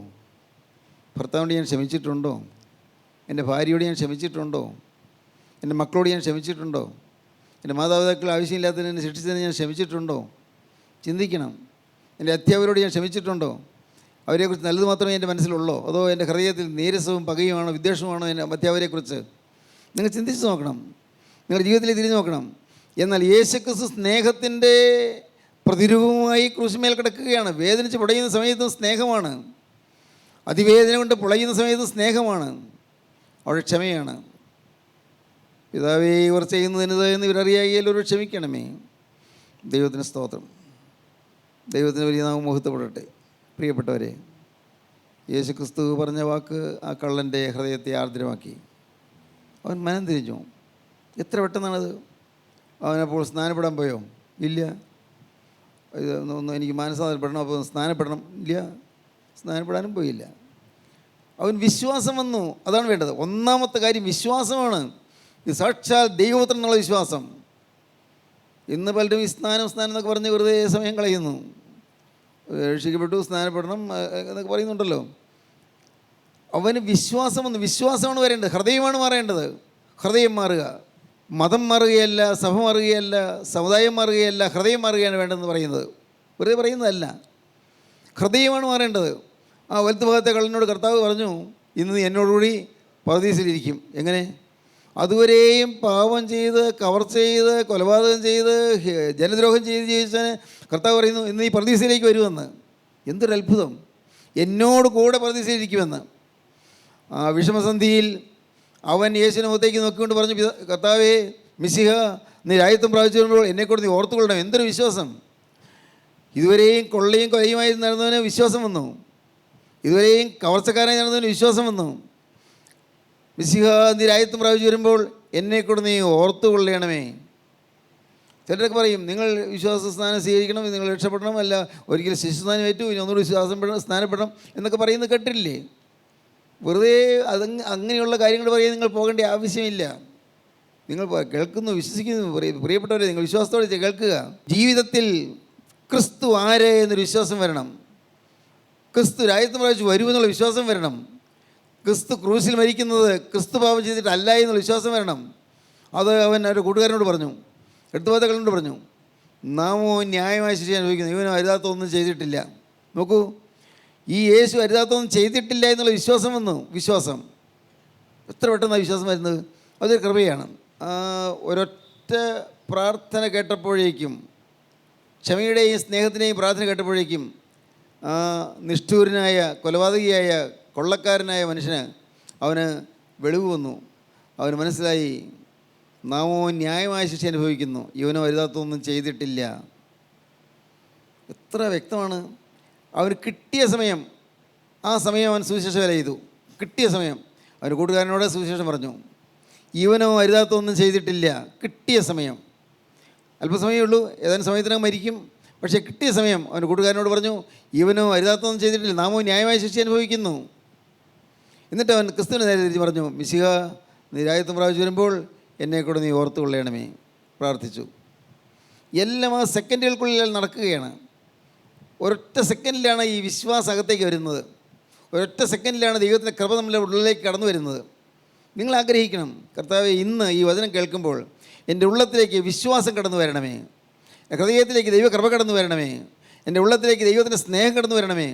ഭർത്താവിനോട് ഞാൻ ക്ഷമിച്ചിട്ടുണ്ടോ? എൻ്റെ ഭാര്യയോട് ഞാൻ ക്ഷമിച്ചിട്ടുണ്ടോ? എൻ്റെ മക്കളോട് ഞാൻ ക്ഷമിച്ചിട്ടുണ്ടോ? എൻ്റെ മാതാപിതാക്കൾ ആവശ്യമില്ലാത്തതിന് എന്നെ ശിക്ഷിച്ചതിന് ഞാൻ ക്ഷമിച്ചിട്ടുണ്ടോ? ചിന്തിക്കണം. എൻ്റെ അധ്യാപകരോട് ഞാൻ ക്ഷമിച്ചിട്ടുണ്ടോ? അവരെക്കുറിച്ച് നല്ലത് മാത്രമേ എൻ്റെ മനസ്സിലുള്ളൂ, അതോ എൻ്റെ ഹൃദയത്തിൽ നീരസവും പകയുമാണോ വിദ്വേഷമാണോ എൻ്റെ അധ്യാപകരെക്കുറിച്ച്? നിങ്ങൾ ചിന്തിച്ച് നോക്കണം, നിങ്ങളുടെ ജീവിതത്തിൽ തിരിഞ്ഞു നോക്കണം. എന്നാൽ യേശുക്രിസ്തു സ്നേഹത്തിൻ്റെ പ്രതിരൂപമായി ക്രൂശിന്മേൽ കിടക്കുകയാണ്. വേദനിച്ച് പുളയുന്ന സമയത്തും സ്നേഹമാണ്, അതിവേദന കൊണ്ട് പുളയുന്ന സമയത്തും സ്നേഹമാണ്, അവിടെ ക്ഷമയാണ്. പിതാവേ ഇവർ ചെയ്യുന്നതിന് എന്ന് ഇവരറിയാകിയാൽ ഒരു ക്ഷമിക്കണമേ. ദൈവത്തിന് സ്തോത്രം. ദൈവത്തിന് വലിയ നാമം മഹത്വപ്പെടട്ടെ. പ്രിയപ്പെട്ടവരെ, യേശുക്രിസ്തു പറഞ്ഞ വാക്ക് ആ കള്ളൻ്റെ ഹൃദയത്തെ ആർദ്രമാക്കി. അവൻ മനം തിരിഞ്ഞു. എത്ര പെട്ടെന്നാണത്. അവനപ്പോൾ സ്നാനപ്പെടാൻ പോയോ? ഇല്ല. ഒന്ന് എനിക്ക് മാനസാന്തരപ്പെടണം, അപ്പോൾ സ്നാനപ്പെടണം. ഇല്ല, സ്നാനപ്പെടാനും പോയില്ല. അവൻ വിശ്വാസം വന്നു. അതാണ് വേണ്ടത്. ഒന്നാമത്തെ കാര്യം വിശ്വാസമാണ്. ഇത് സാക്ഷാൽ ദൈവപുത്രൻ എന്നുള്ള വിശ്വാസം. ഇന്ന് പലരും ഈ സ്നാനം എന്നൊക്കെ പറഞ്ഞ് വെറുതെ സമയം കളയുന്നു. രക്ഷിക്കപ്പെട്ടു, സ്നാനപ്പെടണം എന്നൊക്കെ പറയുന്നുണ്ടല്ലോ. അവന് വിശ്വാസം വന്നു. വിശ്വാസമാണ് വരേണ്ടത്. ഹൃദയമാണ് മാറേണ്ടത്. ഹൃദയം മാറുക. മതം മാറുകയല്ല, സഭ മാറുകയല്ല, സമുദായം മാറുകയല്ല, ഹൃദയം മാറുകയാണ് വേണ്ടതെന്ന് പറയുന്നത്. വെറുതെ പറയുന്നതല്ല, ഹൃദയമാണ് മാറേണ്ടത്. ആ വലത്ത് ഭാഗത്തെ കള്ളനോട് കർത്താവ് പറഞ്ഞു, ഇന്ന് നീ എന്നോടുകൂടി പറുദീസയിലിരിക്കും. എങ്ങനെ? അതുവരെയും പാപം ചെയ്ത്, കവർച്ച ചെയ്ത്, കൊലപാതകം ചെയ്ത്, ജനദ്രോഹം ചെയ്ത് ജീവിച്ചതിന് കർത്താവ് പറയുന്നു, ഇന്ന് ഈ പറുദീസയിലേക്ക് വരുമെന്ന്. എന്തൊരു അത്ഭുതം! എന്നോട് കൂടെ പറുദീസയിലിരിക്കുമെന്ന്. ആ വിഷമസന്ധിയിൽ അവൻ യേശുവിനെ മുഖത്തേക്ക് നോക്കിക്കൊണ്ട് പറഞ്ഞു, കർത്താവേ, മിശിഹ, നീ രാജ്യത്വം പ്രാപിച്ചു വരുമ്പോൾ എന്നെക്കൂടെ നീ ഓർത്തുകൊള്ളണം. എന്തൊരു വിശ്വാസം! ഇതുവരെയും കൊള്ളയും കൊലയുമായി നടന്നവന് വിശ്വാസം വന്നു. ഇതുവരെയും കവർച്ചക്കാരായി നടന്നവന് വിശ്വാസം വന്നു. മിശിഹ, നീ രാജ്യത്വം പ്രാപിച്ചു വരുമ്പോൾ എന്നെക്കൂടെ നീ ഓർത്തുകൊള്ളണമേ. ചിലരൊക്കെ പറയും, നിങ്ങൾ വിശ്വാസ സ്നാനം സ്വീകരിക്കണം, നിങ്ങൾ രക്ഷപ്പെടണം, അല്ല ഒരിക്കലും ശിശുസ്നാനം ഏറ്റു, ഇനി ഒന്നുകൂടി സ്നാനപ്പെടണം എന്നൊക്കെ പറയുന്നത് കേട്ടില്ലേ? വെറുതെ അങ്ങനെയുള്ള കാര്യങ്ങൾ പറയാൻ നിങ്ങൾ പോകേണ്ട ആവശ്യമില്ല. നിങ്ങൾ കേൾക്കുന്നു, വിശ്വസിക്കുന്നു. പ്രിയപ്പെട്ടവരെ, നിങ്ങൾ വിശ്വാസത്തോടെ കേൾക്കുക. ജീവിതത്തിൽ ക്രിസ്തു ആര് എന്നൊരു വിശ്വാസം വരണം. ക്രിസ്തു രാജ്യത്വം പ്രാപിച്ച് വരുമെന്നുള്ള വിശ്വാസം വരണം. ക്രിസ്തു ക്രൂശിൽ മരിക്കുന്നത് ക്രിസ്തു പാപം ചെയ്തിട്ടല്ല എന്നുള്ള വിശ്വാസം വരണം. അത് അവൻ ഒരു കൂട്ടുകാരനോട് പറഞ്ഞു, എടുത്തുപാതകളോട് പറഞ്ഞു, നാമോ ന്യായമായ ശിക്ഷ അനുഭവിക്കുന്നു, ഇവനോ അരുതാത്തൊന്നും ചെയ്തിട്ടില്ല. നോക്കൂ, ഈ യേശു അരുതാത്തൊന്നും ചെയ്തിട്ടില്ല എന്നുള്ള വിശ്വാസം വന്നു. വിശ്വാസം എത്ര പെട്ടെന്നാണ് വിശ്വാസം വരുന്നത്? അതൊരു കൃപയാണ്. ഒരൊറ്റ പ്രാർത്ഥന കേട്ടപ്പോഴേക്കും, ക്ഷമയുടെയും സ്നേഹത്തിൻ്റെയും പ്രാർത്ഥന കേട്ടപ്പോഴേക്കും, ആ നിഷ്ഠൂരനായ, കൊലപാതകിയായ, കൊള്ളക്കാരനായ മനുഷ്യന് അവന് വെളിവ് വന്നു. അവന് മനസ്സിലായി, നാമോ ന്യായമായ ശിക്ഷ അനുഭവിക്കുന്നു, ഇവനോ അരുതാത്തൊന്നും ചെയ്തിട്ടില്ല. എത്ര വ്യക്തമാണ്! അവന് കിട്ടിയ സമയം, ആ സമയം അവൻ സുവിശേഷ വേല ചെയ്തു. കിട്ടിയ സമയം അവൻ്റെ കൂട്ടുകാരനോട് സുവിശേഷം പറഞ്ഞു. ഇവനോ അരുതാത്തൊന്നും ചെയ്തിട്ടില്ല. കിട്ടിയ സമയം, അല്പസമയമേ ഉള്ളൂ, ഏതാനും സമയത്തിനകം മരിക്കും. പക്ഷേ കിട്ടിയ സമയം അവൻ്റെ കൂട്ടുകാരനോട് പറഞ്ഞു, ഇവനോ അരുതാത്തൊന്നും ചെയ്തിട്ടില്ല, നാമോ ന്യായമായ ശിക്ഷ അനുഭവിക്കുന്നു. എന്നിട്ട് അവൻ ക്രിസ്തുവിനെ നേരെ തിരിച്ച് പറഞ്ഞു, മിശിഹ, നീ രാജ്യത്വം പ്രാപിച്ചു വരുമ്പോൾ എന്നെക്കൂടെ നീ ഓർത്തുകൊള്ളണമേ. പ്രാർത്ഥിച്ചു. എല്ലാം ആ സെക്കൻഡുകൾക്കുള്ളിൽ നടക്കുകയാണ്. ഒരൊറ്റ സെക്കൻഡിലാണ് ഈ വിശ്വാസം അകത്തേക്ക് വരുന്നത്. ഒരൊറ്റ സെക്കൻഡിലാണ് ദൈവത്തിൻ്റെ കൃപ നമ്മുടെ ഉള്ളിലേക്ക് കടന്നു വരുന്നത്. നിങ്ങൾ ആഗ്രഹിക്കണം, കർത്താവേ, ഇന്ന് ഈ വചനം കേൾക്കുമ്പോൾ എൻ്റെ ഉള്ളത്തിലേക്ക് വിശ്വാസം കടന്നു വരണമേ, ഹൃദയത്തിലേക്ക് ദൈവകൃപ കടന്നു വരണമേ, എൻ്റെ ഉള്ളത്തിലേക്ക് ദൈവത്തിൻ്റെ സ്നേഹം കടന്നു വരണമേ.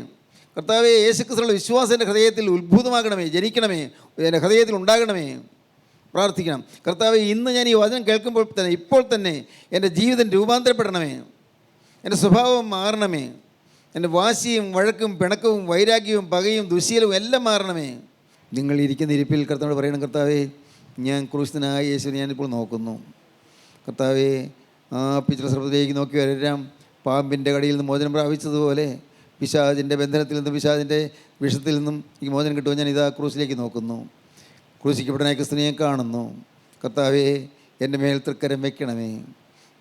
കർത്താവേ, യേശുക്രിസ്തുവിന്റെ വിശ്വാസം എൻ്റെ ഹൃദയത്തിൽ ഉത്ഭൂതമാകണമേ, ജനിക്കണമേ, എൻ്റെ ഹൃദയത്തിൽ ഉണ്ടാകണമേ. പ്രാർത്ഥിക്കണം. കർത്താവേ, ഇന്ന് ഞാൻ ഈ വചനം കേൾക്കുമ്പോൾ തന്നെ, ഇപ്പോൾ തന്നെ എൻ്റെ ജീവിതം രൂപാന്തരപ്പെടണമേ, എൻ്റെ സ്വഭാവം മാറണമേ, എൻ്റെ വാശിയും വഴക്കും പിണക്കവും വൈരാഗ്യവും പകയും ദുശ്ശീലവും എല്ലാം മാറണമേ. നിങ്ങൾ ഇരിക്കുന്ന ഇരിപ്പിൽ കർത്താവോട് പറയണം, കർത്താവേ, ഞാൻ ക്രൂശിതനായ യേശുവിനെ ഞാനിപ്പോൾ നോക്കുന്നു. കർത്താവേ, ആ പിതൃസ്വർഗ്ഗത്തിലേക്ക് നോക്കി വരാം. പാമ്പിൻ്റെ കടിയിൽ നിന്ന് മോചനം പ്രാപിച്ചതുപോലെ പിശാചിൻ്റെ ബന്ധനത്തിൽ നിന്നും, പിശാചിൻ്റെ വിഷത്തിൽ നിന്നും ഈ മോചനം കിട്ടുമ്പോൾ ഞാൻ ഇതാ ക്രൂശിലേക്ക് നോക്കുന്നു. ക്രൂശിക്കപ്പെട്ടനായ ക്രിസ്തുവിനെ കാണുന്നു. കർത്താവേ, എൻ്റെ മേൽ തൃക്കരം വയ്ക്കണമേ,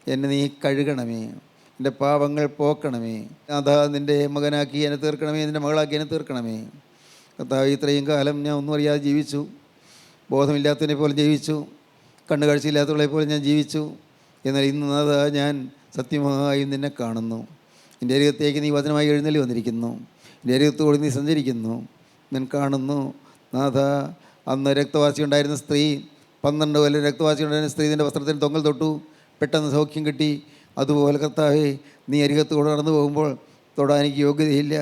എന്നെ നീ കഴുകണമേ, എൻ്റെ പാപങ്ങൾ പോക്കണമേ. അതാ നിൻ്റെ മകനാക്കി എന്നെ തീർക്കണമേ, നിൻ്റെ മകളാക്കി എന്നെ തീർക്കണമേ. കർത്താവേ, ഇത്രയും കാലം ഞാൻ ഒന്നും അറിയാതെ ജീവിച്ചു, ബോധമില്ലാത്തതിനെ പോലെ ജീവിച്ചു, കണ്ണുകാഴ്ചയില്ലാത്തവളെ പോലെ ഞാൻ ജീവിച്ചു. എന്നാൽ ഇന്ന് അതാ ഞാൻ സത്യമായും നിന്നെ കാണുന്നു. എൻ്റെ അരികത്തേക്ക് നീ വചനമായി എഴുന്നള്ളി വന്നിരിക്കുന്നു. എൻ്റെ അരികത്തോട് നീ സഞ്ചരിക്കുന്നു. ഞാൻ കാണുന്നു. നാഥ, അന്ന് രക്തവാസി ഉണ്ടായിരുന്ന സ്ത്രീ, 12 കൊല്ലം രക്തവാസി ഉണ്ടായിരുന്ന സ്ത്രീ നിൻ്റെ വസ്ത്രത്തിന് തൊങ്ങൽ തൊട്ടു, പെട്ടെന്ന് സൗഖ്യം കിട്ടി. അതുപോലെ കർത്താവേ, നീ അരികത്തോട് നടന്നു പോകുമ്പോൾ തൊടാൻ എനിക്ക് യോഗ്യതയില്ല.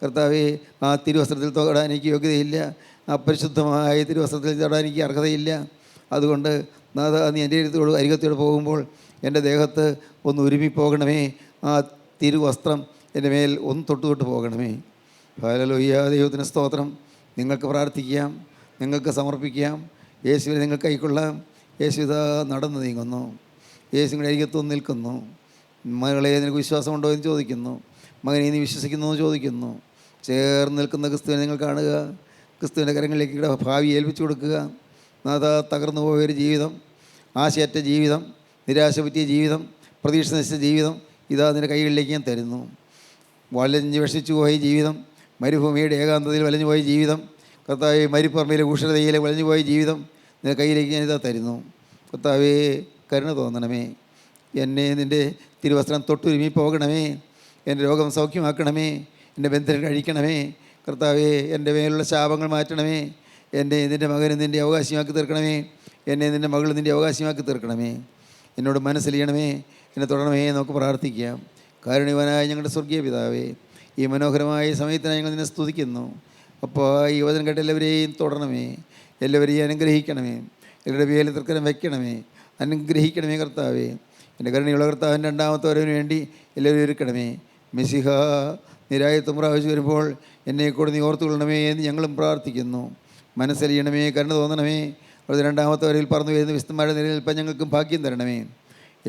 കർത്താവേ, ആ തിരുവസ്ത്രത്തിൽ തൊടാൻ എനിക്ക് യോഗ്യതയില്ല. ആ പരിശുദ്ധമായ തിരുവസ്ത്രത്തിൽ തൊടാൻ എനിക്ക് അർഹതയില്ല. അതുകൊണ്ട് നാഥ, നീ എൻ്റെ അരികത്തോട് പോകുമ്പോൾ എൻ്റെ ദേഹത്ത് ഒന്ന് ഉരുമിപ്പോകണമേ. ആ തിരുവസ്ത്രം എൻ്റെ മേൽ ഒന്ന് തൊട്ട് പോകണമേ. ഹല്ലേലൂയ. ദൈവത്തിന് സ്തോത്രം. നിങ്ങൾക്ക് പ്രാർത്ഥിക്കാം, നിങ്ങൾക്ക് സമർപ്പിക്കാം. യേശുവിനെ നിങ്ങൾക്ക് കൈക്കൊള്ളാം. യേശു ഇതാ നടന്നു നീങ്ങുന്നു. യേശുവിൻ്റെ അരികത്തൊന്ന് നിൽക്കുന്നു. മകളെ, നിനക്ക് വിശ്വാസമുണ്ടോ എന്ന് ചോദിക്കുന്നു. മകനെ, നീ വിശ്വസിക്കുന്നു എന്ന് ചോദിക്കുന്നു. ചേർന്ന് നിൽക്കുന്ന ക്രിസ്തുവിനെ നിങ്ങൾ കാണുക. ക്രിസ്തുവിൻ്റെ കരങ്ങളിലേക്ക് ഭാവി ഏൽപ്പിച്ചു കൊടുക്കുക. നാഥ, തകർന്നു പോയൊരു ജീവിതം, ആശയറ്റ ജീവിതം, നിരാശ പറ്റിയ ജീവിതം, പ്രതീക്ഷ നശിച്ച ജീവിതം ഇതാ നിൻ്റെ കൈകളിലേക്ക് ഞാൻ തരുന്നു. വലഞ്ഞ് വിഷമിച്ചു പോയ ജീവിതം, മരുഭൂമിയുടെ ഏകാന്തതയിൽ വലഞ്ഞു പോയ ജീവിതം, കർത്താവെ, മരിപ്പറമ്പയിലെ ഉഷരതയിലെ വളഞ്ഞുപോയ ജീവിതം നിന്റെ കയ്യിലേക്ക് ഞാനിതാ തരുന്നു. കർത്താവെ, കരുണ തോന്നണമേ. എന്നെ നിൻ്റെ തിരുവസ്ത്രം തൊട്ടുരുമി പോകണമേ. എൻ്റെ രോഗം സൗഖ്യമാക്കണമേ. എൻ്റെ ബന്ധനം കഴിക്കണമേ. കർത്താവെ, എൻ്റെ മേലുള്ള ശാപങ്ങൾ മാറ്റണമേ. എന്നെ നിൻ്റെ മകനും നിൻ്റെ അവകാശമാക്കി തീർക്കണമേ. എന്നെ നിൻ്റെ മകളും നിൻ്റെ അവകാശമാക്കി തീർക്കണമേ. എന്നോട് മനസ്സിലിയണമേ. എന്നെ തുടരണമേ. നമുക്ക് പ്രാർത്ഥിക്കാം. കാരുണ്യവാനായ ഞങ്ങളുടെ സ്വർഗീയ പിതാവേ, ഈ മനോഹരമായ സമയത്തിനായി ഞങ്ങൾ നിന്നെ സ്തുതിക്കുന്നു. അപ്പോൾ ഈ വചനം കേട്ട് എല്ലാവരെയും തുടരണമേ. എല്ലാവരെയും അനുഗ്രഹിക്കണമേ. എല്ലാവരുടെ പേരിൽ തൃക്കരം വയ്ക്കണമേ. അനുഗ്രഹിക്കണമേ കർത്താവേ. എൻ്റെ കരുണയുള്ള കർത്താവിൻ്റെ രണ്ടാമത്തെ വരവിന് വേണ്ടി എല്ലാവരും ഒരുക്കണമേ. മെസ്സിഹ നിരായത്വം പ്രാപിച്ചു വരുമ്പോൾ എന്നെ കൂടെ നീ ഓർത്തുകൊള്ളണമേ എന്ന് ഞങ്ങളും പ്രാർത്ഥിക്കുന്നു. മനസ്സലിയണമേ, കരുണ തോന്നണമേ. അവിടെ രണ്ടാമത്തെ വരയിൽ പറന്നു വരുന്ന വിശുദ്ധന്മാരുടെ നിലനിൽപ്പാൻ ഞങ്ങൾക്കും ഭാഗ്യം തരണമേ.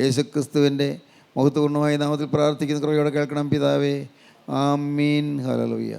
യേശുക്രിസ്തുവിൻ്റെ മഹത്വപൂർണ്ണമായ നാമത്തിൽ പ്രാർത്ഥിക്കുന്ന കൃപയോടെ കേൾക്കണം പിതാവേ. ആമീൻ. ഹല്ലേലൂയ.